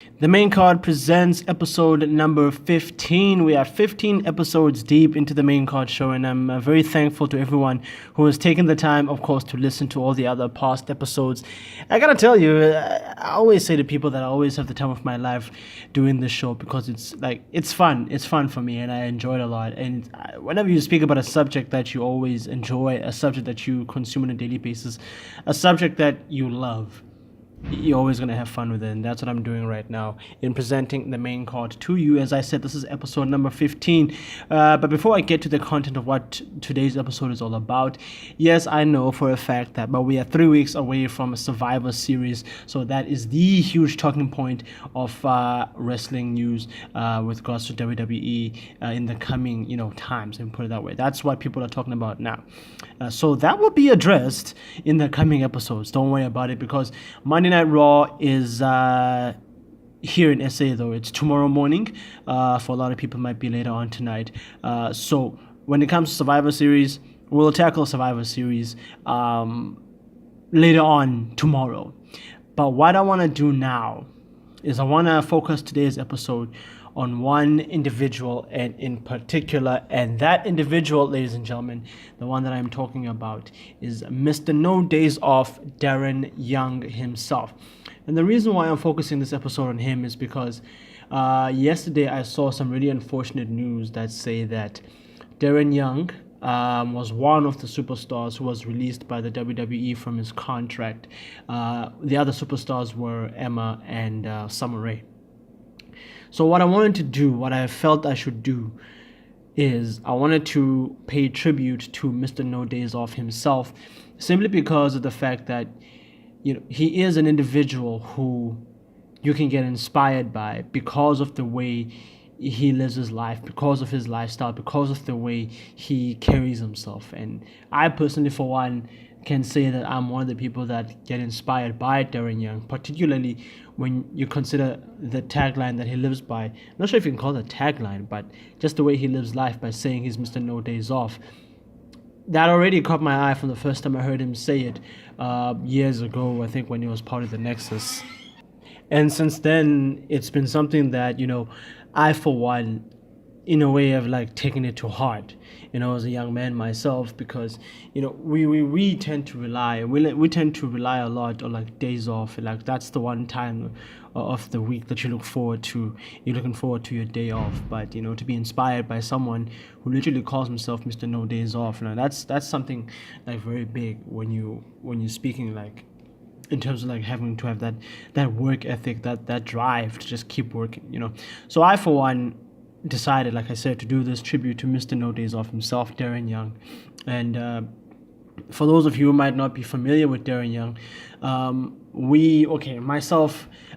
The main card presents episode number 15. We are 15 episodes deep into the main card show, and I'm very thankful to everyone who has taken the time, of course, to listen to all the other past episodes. I gotta tell you, I always say to people that I always have the time of my life doing this show because it's fun. It's fun for me, and I enjoy it a lot. And whenever you speak about a subject that you always enjoy, a subject that you consume on a daily basis, a subject that you love, you're always going to have fun with it, and that's what I'm doing right now in presenting the main card to you. As I said, this is episode number 15, but before I get to the content of what today's episode is all about, yes, I know for a fact that but we are 3 weeks away from a Survivor Series, so that is the huge talking point of wrestling news with regards to WWE in the coming times, and put it that way. That's what people are talking about now, so that will be addressed in the coming episodes. Don't worry about it, because Monday Night Raw is here in SA, though. It's tomorrow morning. For a lot of people, it might be later on tonight. So when it comes to Survivor Series, we'll tackle Survivor Series later on tomorrow. But what I want to do now is I want to focus today's episode on one individual, and in particular, and that individual, ladies and gentlemen, the one that I'm talking about is Mr. No Days Off, Darren Young himself. And the reason why I'm focusing this episode on him is because yesterday I saw some really unfortunate news that say that Darren Young was one of the superstars who was released by the WWE from his contract. The other superstars were Emma and Summer Rae. So what I wanted to do, what I felt I should do, is I wanted to pay tribute to Mr. No Days Off himself, simply because of the fact that he is an individual who you can get inspired by because of the way he lives his life, because of his lifestyle, because of the way he carries himself. And I personally, for one, can say that I'm one of the people that get inspired by Darren Young, particularly when you consider the tagline that he lives by. I'm not sure if you can call it a tagline, but just the way he lives life by saying he's Mr. No Days Off. That already caught my eye from the first time I heard him say it years ago, I think when he was part of the Nexus. And since then, it's been something that, I, for one, in a way, have taken it to heart, as a young man myself, because, we tend to rely, we tend to rely a lot on days off. That's the one time of the week that you're looking forward to your day off. But, to be inspired by someone who literally calls himself Mr. No Days Off, that's something very big when you're speaking in terms of having to have that work ethic, that drive to just keep working. So I, for one, decided, like I said, to do this tribute to Mr. No Days Off himself, Darren Young. And for those of you who might not be familiar with Darren Young,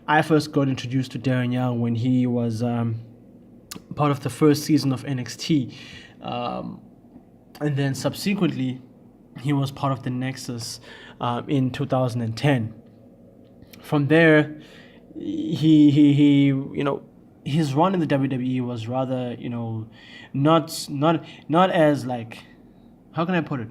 I first got introduced to Darren Young when he was part of the first season of NXT, and then subsequently he was part of the Nexus in 2010. From there, he his run in the WWE was rather, not as how can I put it?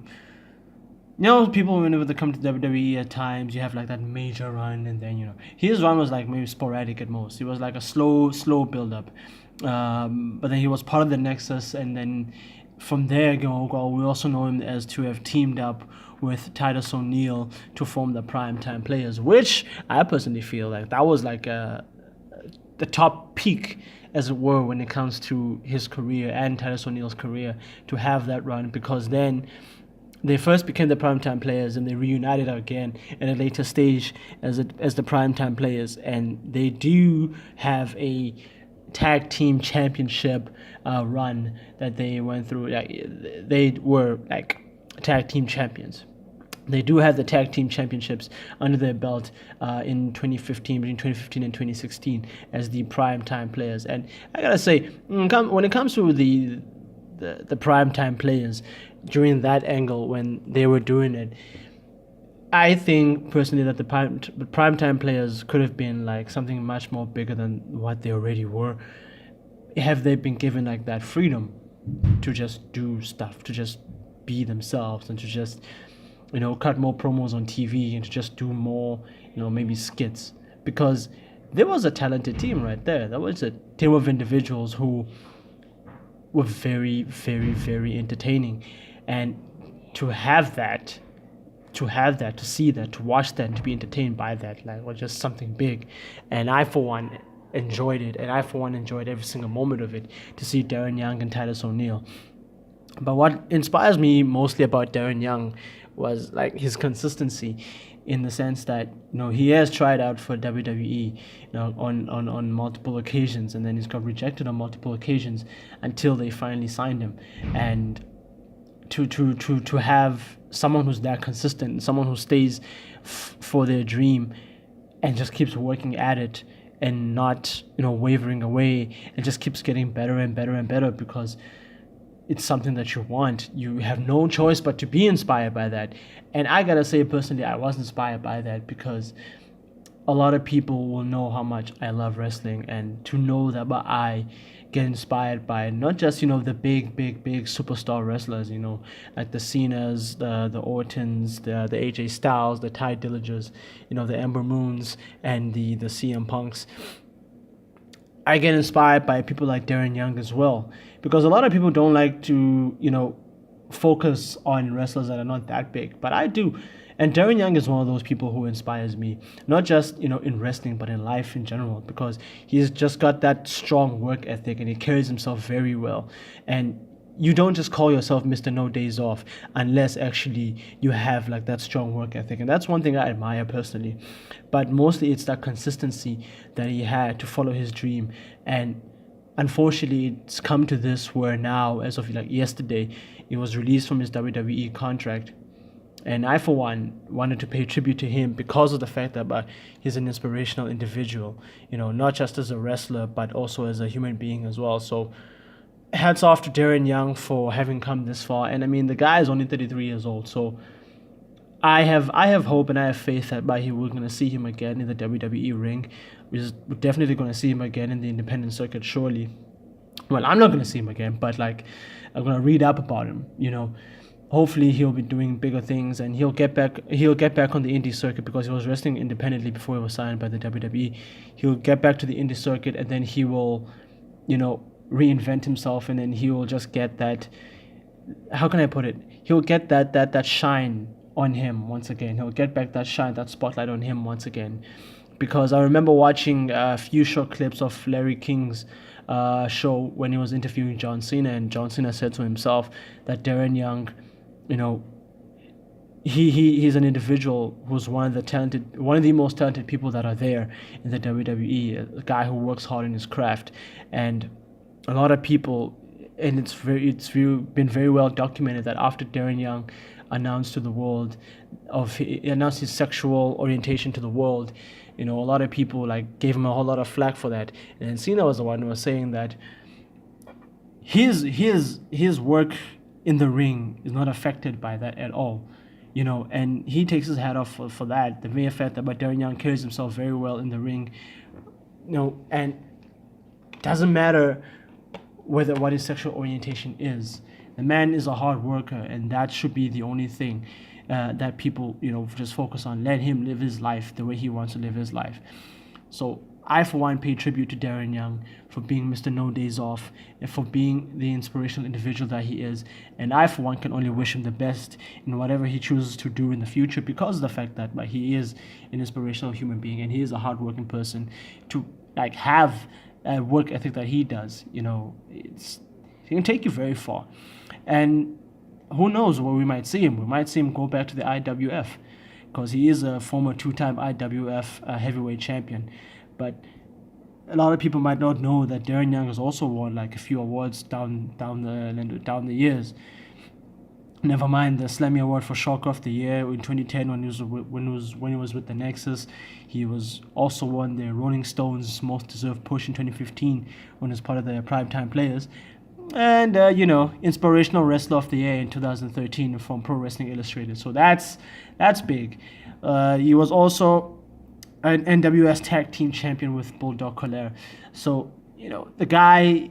People whenever they come to WWE at times, you have that major run, and then his run was maybe sporadic at most. It was a slow build up, but then he was part of the Nexus, and then from there, we also know him as to have teamed up with Titus O Neil to form the Primetime Players, which I personally feel that was the top peak, as it were, when it comes to his career and Titus O'Neil's career, to have that run, because then they first became the Primetime Players and they reunited again at a later stage as the Primetime Players, and they do have a tag team championship run that they went through. They were tag team champions. They do have the tag team championships under their belt in 2015, between 2015 and 2016, as the Primetime Players. And I gotta say, when it comes to the Primetime Players, during that angle when they were doing it, I think personally that the Primetime Players could have been something much more bigger than what they already were. Have they been given that freedom to just do stuff, to just be themselves, and to just cut more promos on TV, and to just do more maybe skits, because there was a talented team right there. That was a team of individuals who were very, very, very entertaining. And to have that, to see that, to watch that, and to be entertained by that, like, was just something big. And I, for one, enjoyed it. And I, for one, enjoyed every single moment of it, to see Darren Young and Titus O Neil. But what inspires me mostly about Darren Young was like his consistency, in the sense that, you know, he has tried out for WWE, you know, on multiple occasions, and then he's got rejected on multiple occasions until they finally signed him. And to have someone who's that consistent, someone who stays for their dream and just keeps working at it and not, you know, wavering away, and just keeps getting better and better and better, because it's something that you want. You have no choice but to be inspired by that. And I gotta say, personally, I was inspired by that, because a lot of people will know how much I love wrestling, and to know that I get inspired by not just, you know, the big superstar wrestlers, you know, like the Cenas, the Ortons, the AJ Styles, the Ty Dillingers, you know, the Ember Moons, and the CM Punks. I get inspired by people like Darren Young as well, because a lot of people don't like to, you know, focus on wrestlers that are not that big, but I do. And Darren Young is one of those people who inspires me, not just, you know, in wrestling, but in life in general, because he's just got that strong work ethic and he carries himself very well. And you don't just call yourself Mr. No Days Off unless actually you have like that strong work ethic. And that's one thing I admire personally. But mostly it's that consistency that he had to follow his dream. And unfortunately, it's come to this where now, as of like yesterday, he was released from his WWE contract. And I, for one, wanted to pay tribute to him because of the fact that he's an inspirational individual, you know, not just as a wrestler, but also as a human being as well. So hats off to Darren Young for having come this far. And I mean, the guy is only 33 years old. So I have hope and I have faith that we're going to see him again in the WWE ring. We're definitely going to see him again in the independent circuit, surely. Well, I'm not going to see him again, but like, I'm going to read up about him, you know. Hopefully he'll be doing bigger things, and he'll get back on the indie circuit, because he was wrestling independently before he was signed by the WWE. He'll get back to the indie circuit, and then he will, you know, reinvent himself, and then he will just get that, how can I put it? He'll get that shine on him once again. He'll get back that shine, that spotlight on him once again. Because I remember watching a few short clips of Larry King's show when he was interviewing John Cena, and John Cena said to himself that Darren Young, you know, he's an individual who's one of the most talented people that are there in the WWE, a guy who works hard in his craft. And a lot of people, and it's been very well documented that after Darren Young announced his sexual orientation to the world, you know, a lot of people like gave him a whole lot of flack for that. And Cena was the one who was saying that his work in the ring is not affected by that at all, you know, and he takes his hat off for that. The mere fact that Darren Young carries himself very well in the ring, you know, and doesn't matter what his sexual orientation is. The man is a hard worker, and that should be the only thing that people, you know, just focus on. Let him live his life the way he wants to live his life. So I, for one, pay tribute to Darren Young for being Mr. No Days Off and for being the inspirational individual that he is. And I, for one, can only wish him the best in whatever he chooses to do in the future, because of the fact that he is an inspirational human being and he is a hardworking person. To like have a work ethic that he does, you know, it can take you very far. And who knows where we might see him. We might see him go back to the IWF, because he is a former two-time IWF heavyweight champion. But a lot of people might not know that Darren Young has also won like a few awards down the years. Never mind the Slammy Award for Shock of the Year in 2010 when he was with the Nexus. He was also won the Rolling Stones Most Deserved Push in 2015 when he was part of the Primetime Players. And you know, Inspirational Wrestler of the Year in 2013 from Pro Wrestling Illustrated. So that's big. He was also an NWS Tag Team Champion with Bulldog Collier. So, you know, the guy,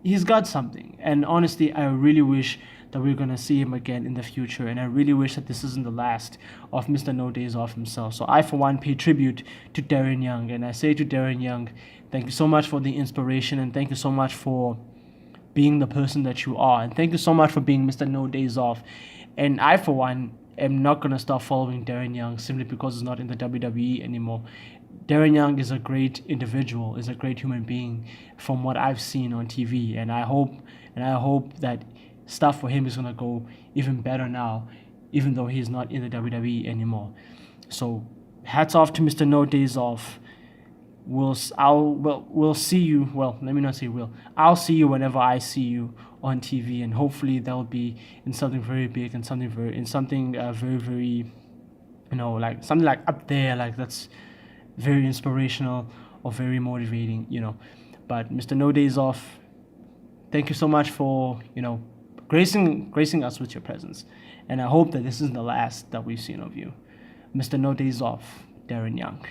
he's got something. And honestly, I really wish that we're going to see him again in the future. And I really wish that this isn't the last of Mr. No Days Off himself. So I, for one, pay tribute to Darren Young. And I say to Darren Young, thank you so much for the inspiration, and thank you so much for being the person that you are. And thank you so much for being Mr. No Days Off. And I, for one, am not going to stop following Darren Young simply because he's not in the WWE anymore. Darren Young is a great individual, is a great human being from what I've seen on TV. And I hope that stuff for him is going to go even better now, even though he's not in the WWE anymore. So hats off to Mr. No Days Off. We'll see you. Well, let me not say will. I'll see you whenever I see you on TV, and hopefully that'll be in something very big and something very, like something like up there, like that's very inspirational or very motivating, But Mr. No Days Off, thank you so much for gracing us with your presence, and I hope that this isn't the last that we've seen of you. Mr. No Days Off, Darren Young.